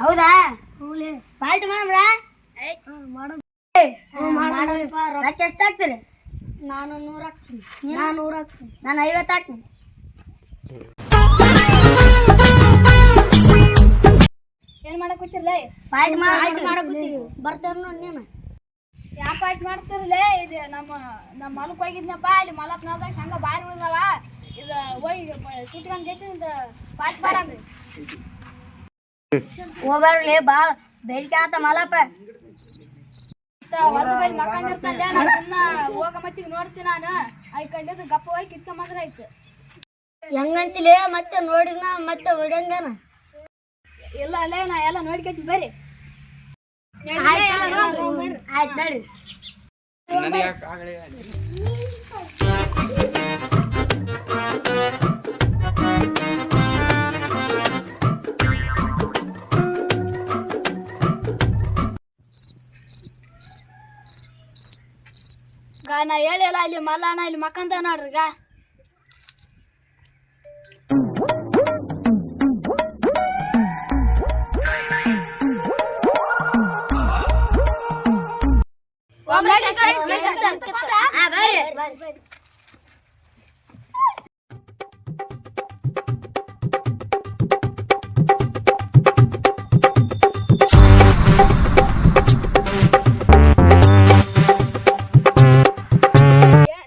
ಹೌದಾ ಪಾರ್ಟಿ ಮಾಡಮ್ರ ರೊಕ್ಕ ಎಷ್ಟು ಹಾಕ್ತೀರಿ? ನಾನು 100 ಹಾಕ್ತೀನಿ. ನಾನು 100 ಹಾಕ್ತೀನಿ. ನಾನು 50 ಹಾಕ್ತೀನಿ. ಏನ್ ಮಾಡಕ್ ಕೂತಿರ್ಲ? ಪಾರ್ಟಿ ಮಾಡಕತ್ತೀವಿ. ಬರ್ತೇವೆ ನೋಡಿ ನೀನು. ಯಾವ ಪಾರ್ಟಿ ಮಾಡ್ತಿರ್ಲೇ? ಇಲ್ಲಿ ನಮ್ಮ ಹೊಲಕ್ಕೆ ಹೋಗಿದ್ನಪ್ಪ, ಅಲ್ಲಿ ಮಲಪ್ನದಾಗ ಶಂಗ ಬಾರಿ ಉಳಿದವ. ಇದು ಹೋಗಿ ಸುಟ್ಕೊಂಡ್ ಕೇಸಿಂದ ಪಾರ್ಟಿ ಮಾಡಮ್ರಿ. ಹೋಗ್ಬಾರ್ಲಿ, ಭಾಳ ಬೇಡಿಕೆ ಆತ ಮಲಪ್ಪ. ಹೊಲದ ಬೈಲಿ ಮಕ್ಕಂದಿರ್ತಲ್ಲ, ನಾನು ಸುಮ್ಮನೆ ಹೋಗ ಮಟ್ಟಿಗೆ ನೋಡ್ತೀನಿ. ನಾನು ಐಕಂಡಿದ್ದು ಗಪ್ಪ ಹೋಗಿ ಕಿತ್ಕೊಂಬಂದ್ರೆ ಆಯ್ತು. ಹೆಂಗಂತಿಲೇ ಮತ್ತೆ ನೋಡಿನ ಮತ್ತೆ ಹೊಡ್ಯಂಗನ? ಇಲ್ಲ ಅಲ್ಲೇ ನಾ ಎಲ್ಲ ನೋಡ್ಕೊತೀನಿ ಬರ್ರಿ. ಆಯ್ತು ನಡಿ. ನಾ ಹೇಳಿಲ್ಲ ಇಲ್ಲಿ ಮಲ್ಲಣ್ಣ ಇಲ್ಲಿ ಮಕ್ಕಂದ ನೋಡ್ರಿ.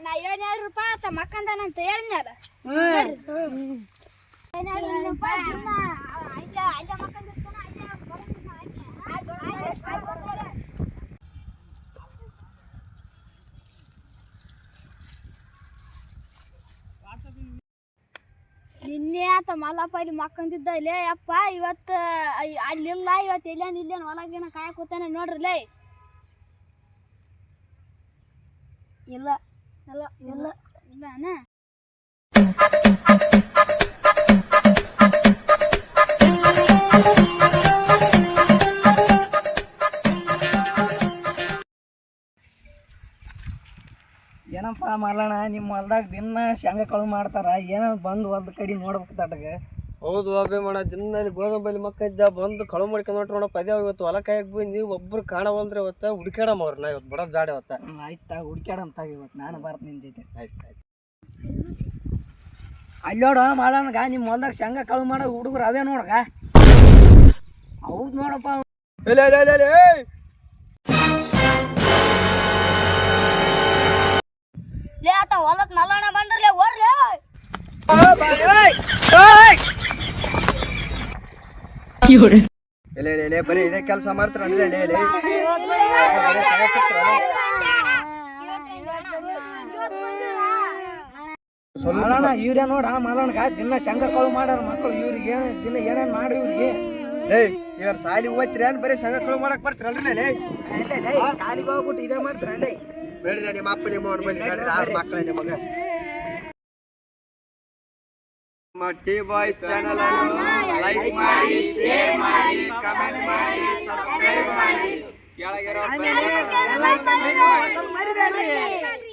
ನಾ 7,000 ರೂಪಾಯಿ ಆತ ಮಕ್ಕಂದನಂತ ಹೇಳಿದ್ನಲ್ಲ. ನಿನ್ನೆ ಆತ ಮಲ್ಲಪ್ಪ ಇಲ್ಲಿ ಮಕ್ಕಂದಿದ್ದ ಇಲ್ಲೇ ಯಪ್ಪ. ಇವತ್ತು ಅಲ್ಲಿಲ್ಲ, ಇವತ್ತು ಎಲ್ಲೇನು ಇಲ್ಲೇನು ಹೊಲಗೇನ ಕಾಯಕ್ ಕೂತಾನೆ ನೋಡ್ರಲ್ಲೇ. ಇಲ್ಲ ಇಲ್ಲ ಇಲ್ಲ ಇಲ್ಲನ. ಏನಪ್ಪ ಮಲ್ಲಣ್ಣ, ನಿಮ್ಮ ಹೊಲ್ದಾಗ ದಿನ ಶೇಂಗಾ ಕಳು ಮಾಡ್ತಾರ, ಏನೋ ಬಂದು ಹೊಲ್ದ ಕಡೆ ನೋಡ್ಬೇಕು ತಟಗೆ. ಹೌದು ಅಬ್ಬೆ ಮಾಡ, ದಿನ ಅಲ್ಲಿ ಗೋದ ಬಲ್ಲಿ ಮಕ್ಕ ಇದ್ದ ಬಂದು ಕಳು ಮಾಡ್ಕೊಂಡು ನೋಡ್ರಿ ಪದೇ ಇವತ್ತು ಹೊಲ ಕಾಯಕ್ ಬಂದು ನೀವು ಒಬ್ರು ಕಾಣವಲ್ರಿ. ಇವತ್ತು ಹುಡುಕಾಡಮ್ಮ ಅವ್ರನ್ನ, ಇವತ್ತು ಬಡೋದು ಬ್ಯಾಡ ಇವತ್ತ. ಆಯ್ತಾ, ಹುಡುಕ್ಯಾಡಂತ ಇವತ್ತು ನಾನು ಬರ್ತೀನಿ ನಿನ್ನ ಜೊತೆ. ಆಯ್ತು ಆಯ್ತು. ಅಲ್ಲಿ ನೋಡ ಮಲ್ಲಣ್ಣಗ ನಿಮ್ಮ ಹೊಲ್ದಾಗ ಶೇಂಗಾ ಕಳು ಮಾಡೋ ಹುಡುಗರು ಅವೇ ನೋಡಗ. ಹೌದು ನೋಡಪ್ಪ. ಲೇ ಆತ ಹೊಲಕ್ ಮಲ್ಲಣ್ಣ ಬಂದ್ರಲೇ ಓಡ್ಲೇ. ಬರೀ ಇದೇ ಕೆಲಸ ಮಾಡ್ತಾರ ಅಂದ್ರೆ ಮಲ್ಲಣ್ಣ ಇವ್ರೇ ನೋಡ ಮಲ್ಲಣ್ಣಗ ದಿನ ಶೇಂಗಾ ಕಳು ಮಾಡ್ಯಾರ ಮಕ್ಕಳು. ಇವ್ರಿಗೆ ದಿನ ಏನೇನ್ ಮಾಡಿ ಇವ್ರಿಗೆ ಇವ್ರ ಸಾಲಿ ಹೋಗ್ತೀರಿ ಏನ್ ಬರೀ ಶೇಂಗಾ ಕಳು ಮಾಡಕ್ ಬರ್ತೀರಲ್ರಿ? ಕಾಲಿಗೆ ಹೋಗ್ಬಿಟ್ಟು ಇದೇ ಮಾಡ್ತಾರಲ್ಲೇ. ಬೇಡ ನಿಮ್ಮ ಅಪ್ಪ ನಿಮ್ಮ ಅವ್ರ ಬಲ್ಲಿ ಆರು ಮಕ್ಕಳ ನಿಮಗ. ಟಿ ಬಾಯ್ಸ್ ಚಾನಲ್ ಅನ್ನು ಲೈಕ್ ಮಾಡಿ, ಶೇರ್ ಮಾಡಿ, ಕಮೆಂಟ್ ಮಾಡಿ, ಸಬ್ಸ್ಕ್ರೈಬ್ ಮಾಡಿ. ಕೆಳಗಿರೋ ಬೆಲ್ ಐಕಾನ್ ಮರಿಬೇಡ್ರಿ.